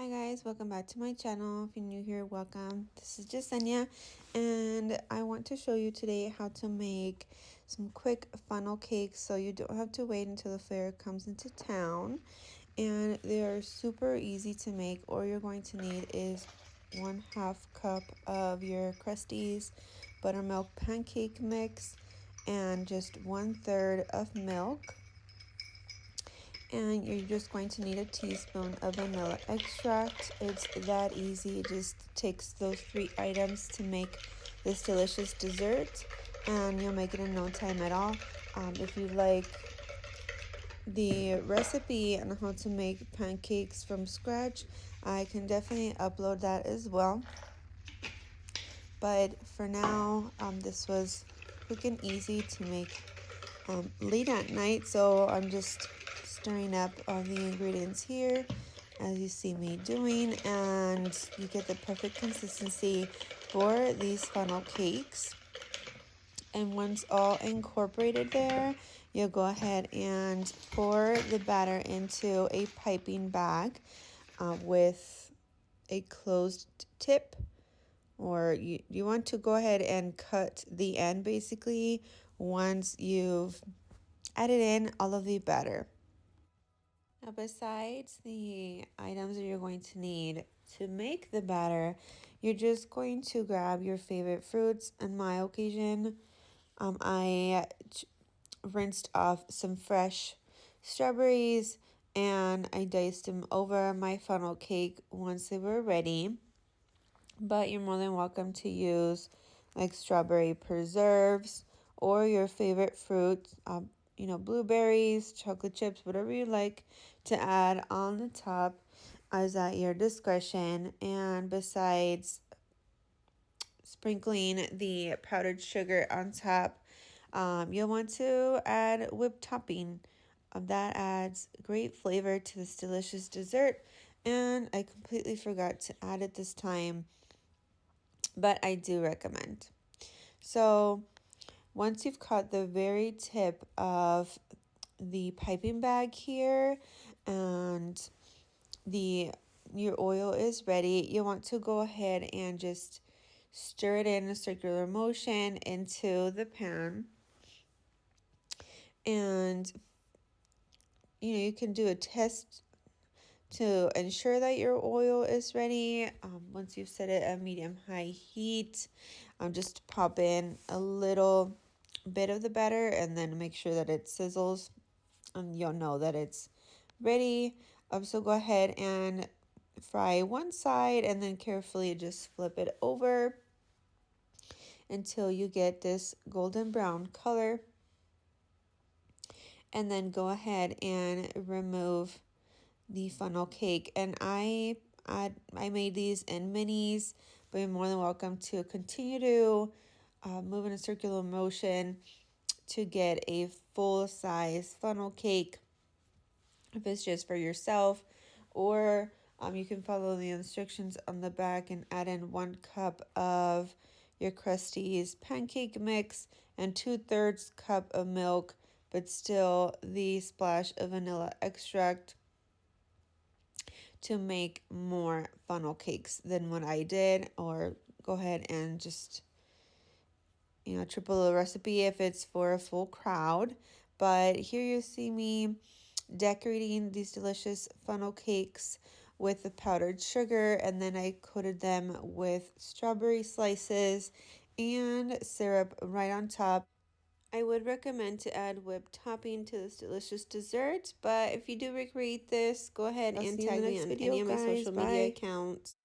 Hi guys, welcome back to my channel. If you're new here, welcome. This is Jasenia, and I want to show you today how to make some quick funnel cakes so you don't have to wait until the fair comes into town. And they are super easy to make. All you're going to need is 1/2 cup of your krusteez buttermilk pancake mix and just 1/3 of milk. And you're just going to need a teaspoon of vanilla extract. It's that easy. It just takes those 3 items to make this delicious dessert, and you'll make it in no time at all. If you like the recipe on how to make pancakes from scratch, I can definitely upload that as well. But for now, this was quick and easy to make late at night, so I'm just stirring up all the ingredients here as you see me doing, and you get the perfect consistency for these funnel cakes. And once all incorporated there, you'll go ahead and pour the batter into a piping bag with a closed tip, or you want to go ahead and cut the end basically once you've added in all of the batter. Now, besides the items that you're going to need to make the batter, you're just going to grab your favorite fruits. On my occasion, I rinsed off some fresh strawberries and I diced them over my funnel cake once they were ready. But you're more than welcome to use like strawberry preserves or your favorite fruit, blueberries, chocolate chips, whatever you like to add on the top is at your discretion. And besides sprinkling the powdered sugar on top, you'll want to add whipped topping. That adds great flavor to this delicious dessert, and I completely forgot to add it this time, but I do recommend. So once you've cut the very tip of the piping bag here and your oil is ready, you want to go ahead and just stir it in a circular motion into the pan. And you can do a test to ensure that your oil is ready. Once you've set it at medium-high heat, just pop in a little bit of the batter and then make sure that it sizzles, and you'll know that it's ready. So go ahead and fry one side and then carefully just flip it over until you get this golden brown color. And then go ahead and remove the funnel cake. And I made these in minis, but you're more than welcome to continue to move in a circular motion to get a full size funnel cake if it's just for yourself, or you can follow the instructions on the back and add in 1 cup of your krusteez pancake mix and 2/3 cup of milk, but still the splash of vanilla extract to make more funnel cakes than what I did. Or go ahead and just triple the recipe if it's for a full crowd. But here you see me decorating these delicious funnel cakes with the powdered sugar, and then I coated them with strawberry slices and syrup right on top. I would recommend to add whipped topping to this delicious dessert, but if you do recreate this, go ahead and tag me on any of my social media accounts.